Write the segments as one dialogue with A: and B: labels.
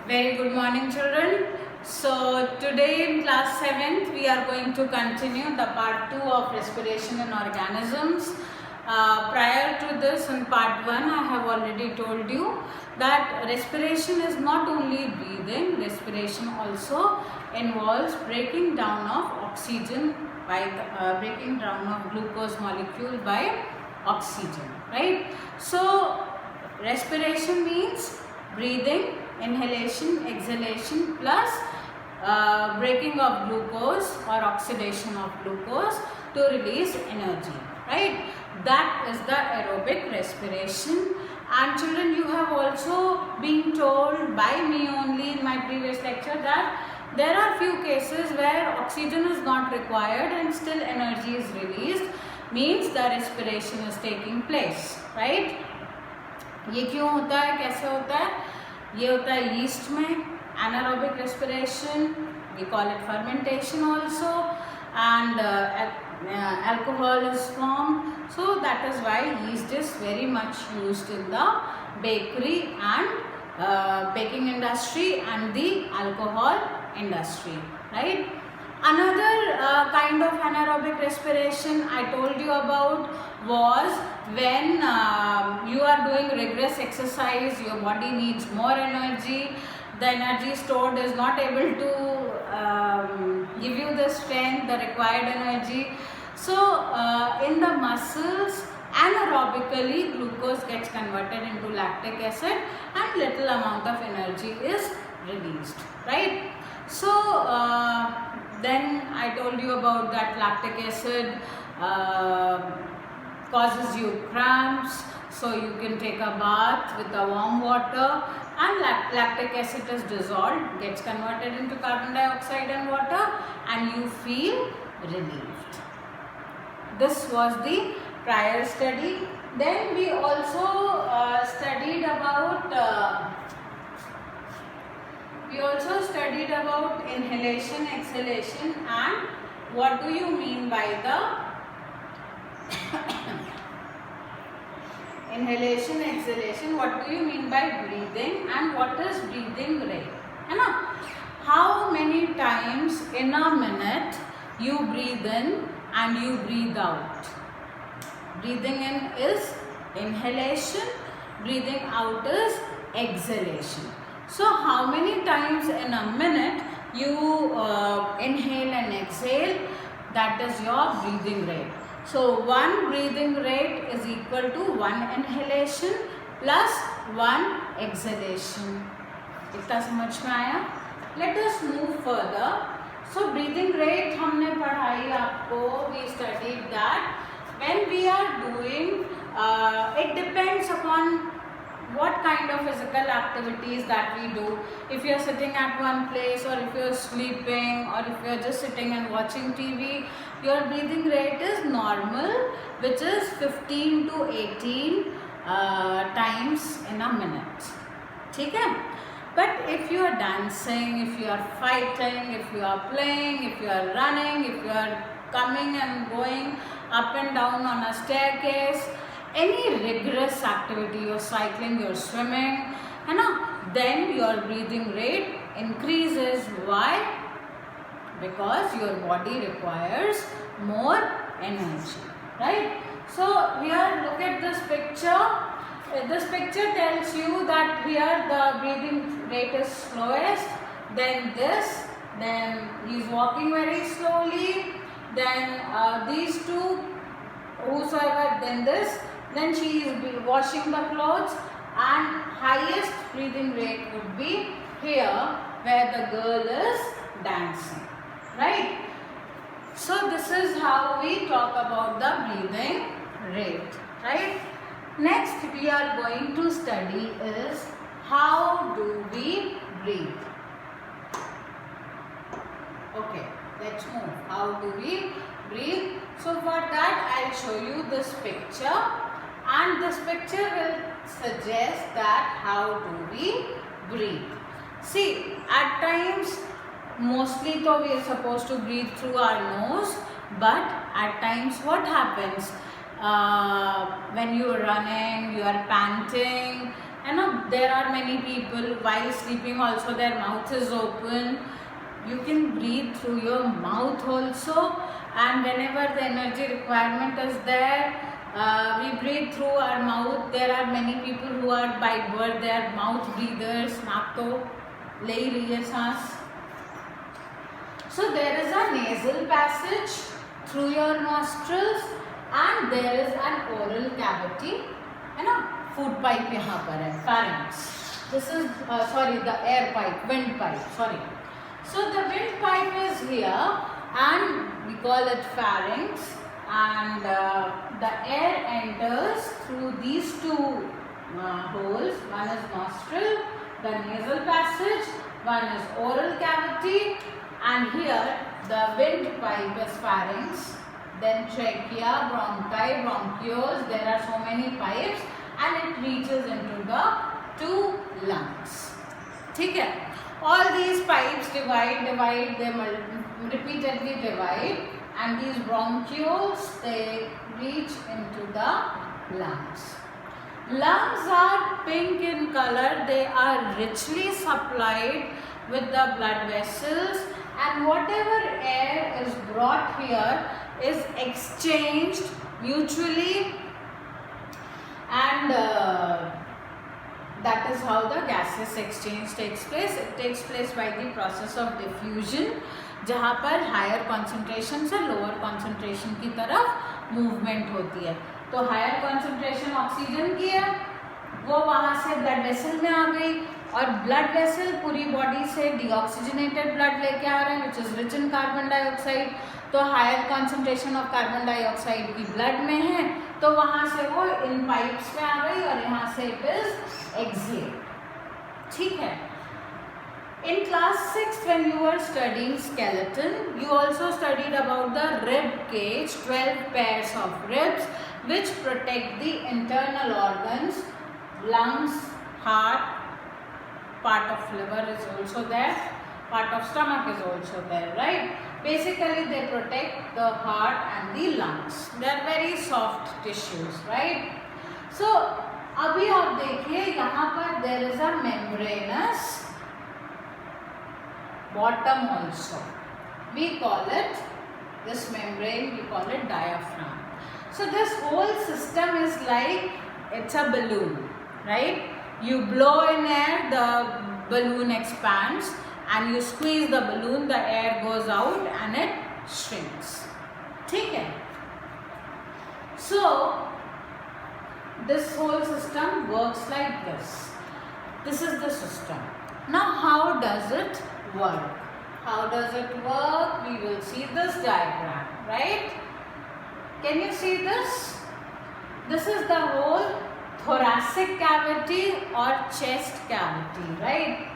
A: Very good morning, children. So today in class 7th we are going to continue the part 2 of respiration in organisms. Prior to this, in part 1 I have already told you that respiration is not only breathing, respiration also involves breaking down of oxygen by breaking down of glucose molecule by oxygen, right? So respiration means breathing, inhalation, exhalation plus breaking of glucose or oxidation of glucose to release energy, right? That is the aerobic respiration. And children, you have also been told by me only in my previous lecture that there are few cases where oxygen is not required and still energy is released, means the respiration is taking place, right? ये क्यों होता है, कैसे होता है? ये होता है yeast में, anaerobic respiration, we call it fermentation also, and alcohol is formed. So that is why yeast is very much used in the bakery and baking industry and the alcohol industry, right? Another kind of anaerobic respiration I told you about was when you are doing rigorous exercise, your body needs more energy, the energy stored is not able to give you the strength, the required energy. So in the muscles, anaerobically glucose gets converted into lactic acid and little amount of energy is released, right? So then I told you about that lactic acid causes you cramps, so you can take a bath with the warm water and lactic acid is dissolved, gets converted into carbon dioxide and water and you feel relieved. This was the prior study. Then we also studied about inhalation, exhalation, and what do you mean by the inhalation, exhalation, what do you mean by breathing and what is breathing rate? है ना? How many times in a minute you breathe in and you breathe out? Breathing in is inhalation, breathing out is exhalation. So how many times in a minute you inhale and exhale? That is your breathing rate. So one breathing rate is equal to one inhalation plus one exhalation. इतना समझ में आया? Let us move further. So breathing rate हमने पढ़ाई आपको, we studied that when we are doing, it depends upon what kind of physical activities that we do. If you are sitting at one place or if you are sleeping or if you are just sitting and watching TV, your breathing rate is normal, which is 15 to 18 times in a minute. ठीक है? But if you are dancing, if you are fighting, if you are playing, if you are running, if you are coming and going up and down on a staircase, any rigorous activity, you're cycling, you're swimming, then your breathing rate increases. Why? Because your body requires more energy, right? So here look at this picture. This picture tells you that here the breathing rate is slowest, then this, then he is walking very slowly, then these two, whosoever, then this, then she is washing the clothes, and highest breathing rate would be here where the girl is dancing, right? So this is how we talk about the breathing rate, right? Next we are going to study is how do we breathe. Okay, let's move. How do we breathe? So for that I'll show you this picture, and this picture will suggest that how do we breathe. See, at times mostly though we are supposed to breathe through our nose, but at times what happens? When you are running, you are panting, You know, there are many people while sleeping also their mouth is open. You can breathe through your mouth also, and whenever the energy requirement is there, we breathe through our mouth. There are many people who are by birth they are mouth breathers. नाक तो ले ही रही है सांस. So there is a nasal passage through your nostrils and there is an oral cavity. है ना, food pipe यहाँ पर है, pharynx. This is the air pipe, wind pipe. Sorry. So the wind pipe is here and we call it pharynx, and the air enters through these two holes. One is nostril, the nasal passage, one is oral cavity, and here the wind pipe is pharynx, then trachea, bronchi, bronchioles. There are so many pipes and it reaches into the two lungs. ठीक है, all these pipes divide, they repeatedly divide, and these bronchioles they reach into the lungs. Lungs are pink in color. They are richly supplied with the blood vessels, and whatever air is brought here is exchanged mutually, and that is how the gaseous exchange takes place. It takes place by the process of diffusion, जहाँ पर higher concentration से lower concentration की तरफ movement होती है. तो higher concentration oxygen की है, वो वहाँ से ब्लड वेसल में आ गई, और ब्लड वेसल पूरी बॉडी से डीऑक्सीजनेटेड ब्लड लेके आ रहे हैं which is rich in carbon dioxide. तो higher concentration of carbon dioxide की ब्लड में है, तो वहाँ से वो इन पाइप्स में आ गई और यहाँ से इट इज एक्सहेल. ठीक है. In class 6 when you were studying skeleton, you also studied about the rib cage, 12 pairs of ribs which protect the internal organs, lungs, heart, part of liver is also there, part of stomach is also there, right? Basically they protect the heart and the lungs. They are very soft tissues, right? So अभी आप देखिए यहाँ पर there is a membranous bottom also. We call it, this membrane we call it diaphragm. So this whole system is like it's a balloon, right? You blow in air, the balloon expands, and you squeeze the balloon, the air goes out and it shrinks. ठीक है. So this whole system works like this. This is the system. Now how does it work? How does it work? We will see this diagram, right? Can you see this? This is the whole thoracic cavity or chest cavity, right?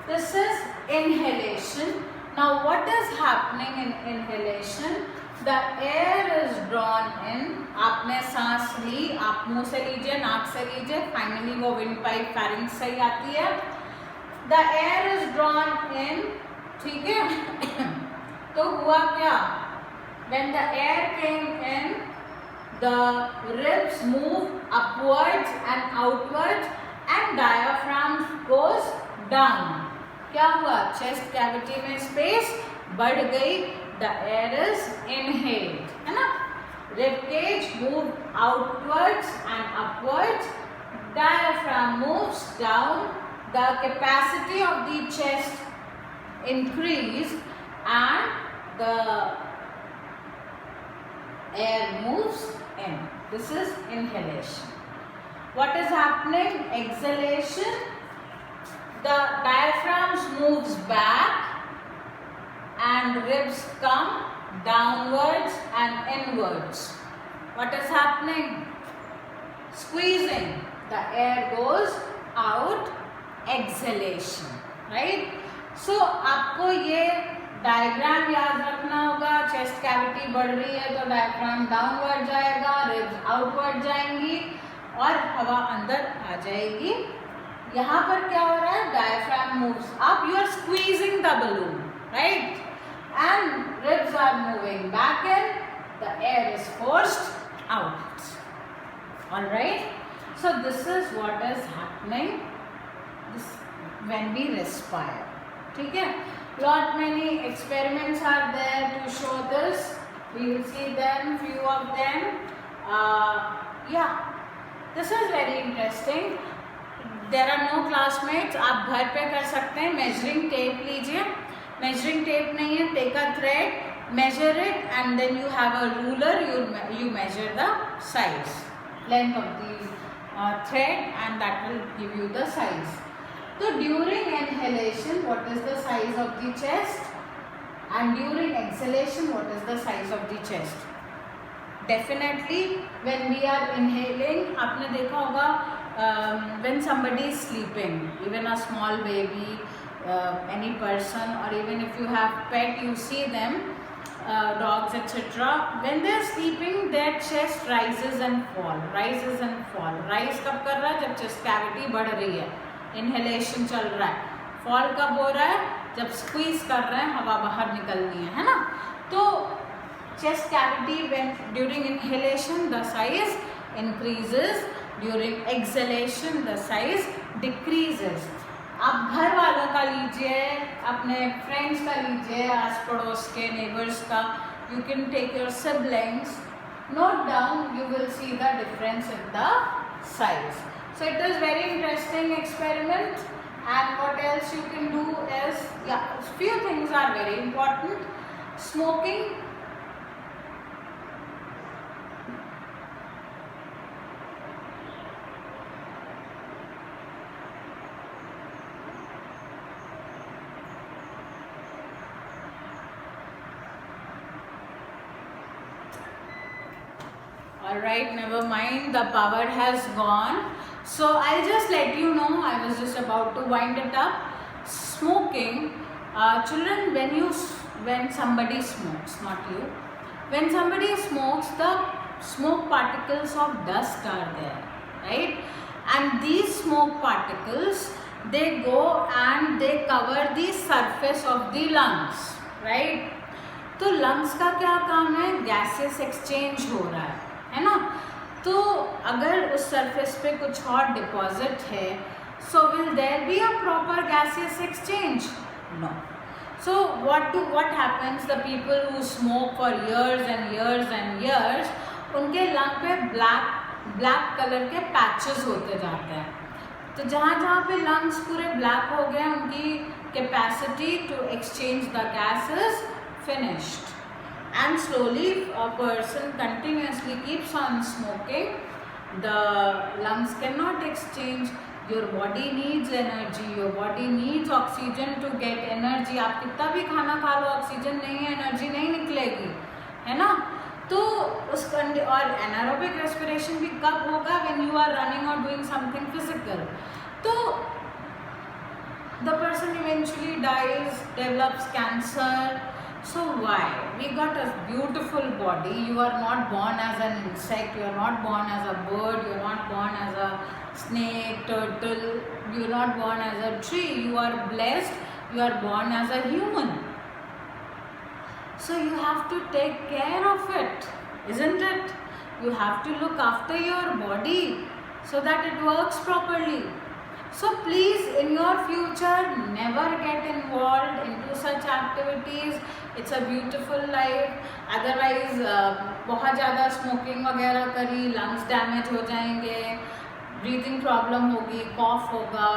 A: This is inhalation. Now what is happening in inhalation? The air is drawn in. आपने सांस ली, आप मुंह से लीजिए, नाक से लीजिए, finally वो विंड पाइप pharynx से ही आती है. The air is drawn in, ठीक है. तो हुआ क्या? When the air came in, the ribs move upwards and outwards and diaphragm goes down. क्या हुआ? Chest cavity में space बढ़ गई. The air is inhaled, है ना? Rib cage move outwards and upwards. Diaphragm moves down. The capacity of the chest increase and the air moves in. This is inhalation. What is happening? Exhalation. The diaphragm moves back and ribs come downwards and inwards. What is happening? Squeezing. The air goes out. Exhalation, right? So आपको ये diagram याद रखना होगा. Chest cavity बढ़ रही है तो diaphragm downward जाएगा, रिब्स आउटवर्ड जाएंगी और हवा अंदर आ जाएगी. यहाँ पर क्या हो रहा है? Diaphragm moves up. You are squeezing the balloon, right? And ribs are moving back in. The air is forced out. Alright. So this is what is happening when we respire. ठीक है? Lot many experiments are there to show this. We will see them, few of them. Yeah, this is very interesting. There are no classmates. आप घर पे कर सकते हैं. Measuring tape लीजिए. Measuring tape नहीं है. Take a thread, measure it, and then you have a ruler. You measure the size, length of the thread, and that will give you the size. So during inhalation, what is the size of the chest? And during exhalation, what is the size of the chest? Definitely, when we are inhaling, आपने देखा होगा when somebody is sleeping, even a small baby, any person, or even if you have pet, you see them, dogs, etc. When they are sleeping, their chest rises and fall, rises and fall. Rise कब कर रहा है? जब chest cavity बढ़ रही है, inhalation चल रहा है. Fall कब हो रहा है? जब squeeze कर रहे हैं, हवा बाहर निकलनी है ना? तो chest cavity, when during inhalation the size increases, during exhalation the size decreases. आप घर वालों का लीजिए, अपने फ्रेंड्स का लीजिए, आस पड़ोस के नेबर्स का. You can take your siblings, note down, you will see the difference in the size. So it is very interesting experiment. And what else you can do is, yeah, few things are very important. Smoking. Alright, never mind, the power has gone. So I'll just let you know, I was just about to wind it up. Smoking, children, when somebody smokes, not you, when somebody smokes, the smoke particles of dust are there, right? And these smoke particles, they go and they cover the surface of the lungs, right? तो lungs का क्या काम है? Gases exchange हो रहा है ना? तो अगर उस सरफेस पे कुछ और डिपॉजिट है, so will there be a proper gaseous exchange? No. So what happens? The people who smoke for years and years and years, उनके लंग पे ब्लैक कलर के पैचेस होते जाते हैं. तो जहाँ पे लंग्स पूरे ब्लैक हो गए, उनकी capacity to exchange the gas is finished. And slowly a person continuously keeps on smoking, the lungs cannot exchange. Your body needs energy, your body needs oxygen to get energy. आप कितना भी खाना खा लो, oxygen नहीं है, energy नहीं निकलेगी, है ना? तो उस और एनारोबिक रेस्पिरेशन भी कब होगा? when you are running or doing something physical. तो the person eventually dies, develops cancer. So why? We got a beautiful body. You are not born as an insect, you are not born as a bird, you are not born as a snake, turtle, you are not born as a tree. You are blessed, you are born as a human. So you have to take care of it, isn't it? You have to look after your body so that it works properly. So please, in your future, never get involved into such activities. It's a beautiful life. Otherwise, बहुत ज़्यादा smoking वगैरह करी, lungs damage हो जाएंगे, breathing problem होगी, कॉफ होगा,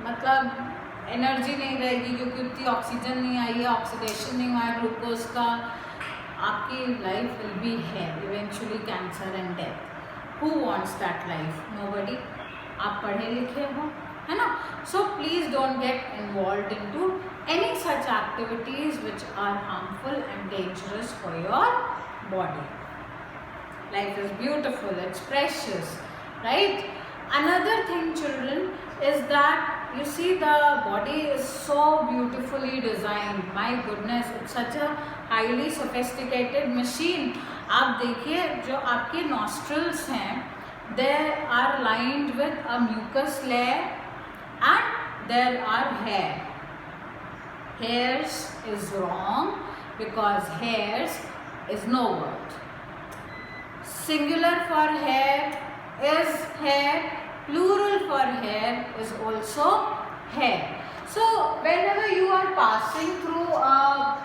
A: मतलब energy नहीं रहेगी क्योंकि उतनी ऑक्सीजन नहीं आई है, ऑक्सीडेशन नहीं हुआ है ग्लूकोज का. आपकी लाइफ विल बी है eventually cancer and death. Who wants that life? Nobody. आप पढ़े लिखे हो, है ना? So please don't get involve into any such activities which are harmful and dangerous for your body. Life is beautiful, it's precious, right? Another thing, children, is that you see the body is so beautifully designed. My goodness, it's such a highly sophisticated machine. आप देखिए, जो आपके nostrils हैं, they are lined with a mucus layer and there are hair. Hairs is wrong because hairs is no word. Singular for hair is hair, plural for hair is also hair. So whenever you are passing through a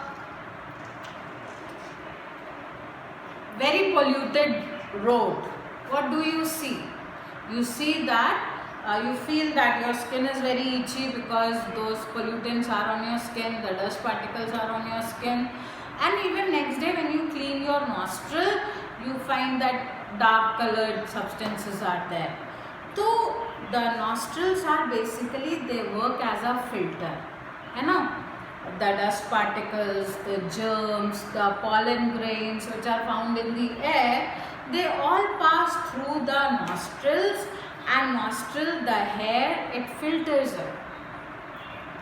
A: very polluted road, what do you see? You see that you feel that your skin is very itchy because those pollutants are on your skin, the dust particles are on your skin, and even next day when you clean your nostril, you find that dark colored substances are there. So the nostrils are basically, they work as a filter, you know. The dust particles, the germs, the pollen grains which are found in the air, they all pass through the nostrils, and nostril, the hair, it filters it.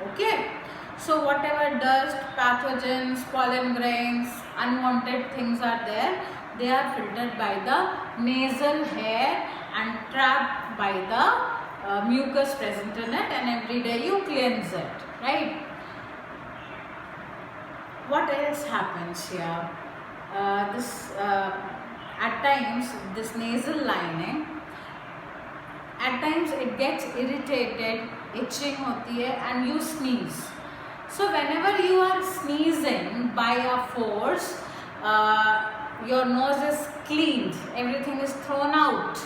A: Okay. So whatever dust, pathogens, pollen grains, unwanted things are there, they are filtered by the nasal hair and trapped by the mucus present in it, and every day you cleanse it, right? What else happens here? At times this nasal lining, at times it gets irritated, itching hoti hai, and you sneeze. So whenever you are sneezing by a force, your nose is cleaned, everything is thrown out.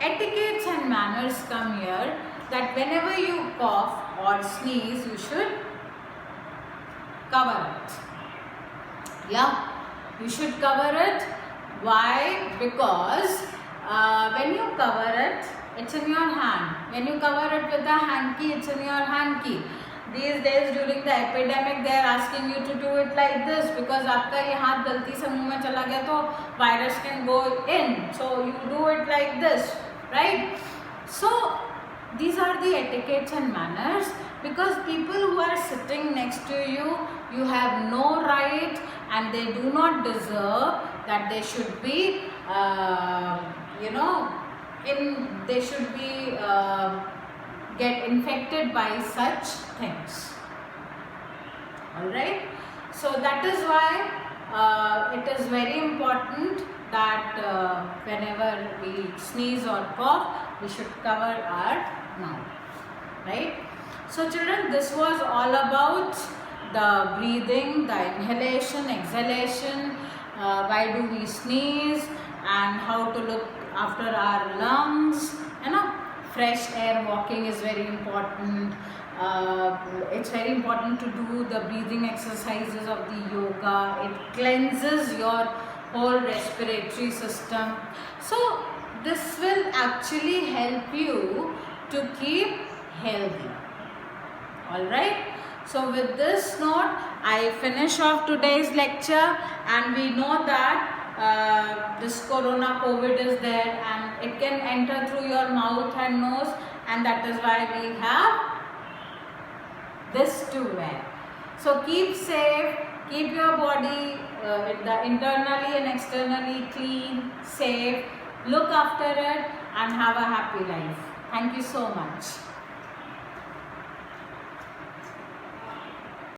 A: Etiquettes and manners come here, that whenever you cough or sneeze, you should cover it. Yeah, you should cover it. Why? Because when you cover it, it's in your hand. When you cover it with a hanky, it's in your hanky. These days during the epidemic, they are asking you to do it like this, because आपका ये हाथ गलती से मुंह में चला गया तो virus can go in. So you do it like this, right? So these are the etiquettes and manners, because people who are sitting next to you, you have no right and they do not deserve that they should be, they should be get infected by such things. Alright, so that is why it is very important that whenever we sneeze or cough, we should cover our mouth, right? So children, this was all about the breathing, the inhalation, exhalation, why do we sneeze, and how to look after our lungs. Fresh air walking is very important. It's very important to do the breathing exercises of the yoga. It cleanses your whole respiratory system. So this will actually help you to keep healthy. Alright. So with this note, I finish off today's lecture, and we know that this corona COVID is there and it can enter through your mouth and nose, and that is why we have this to wear. So keep safe, keep your body internally and externally clean, safe, look after it, and have a happy life. Thank you so much.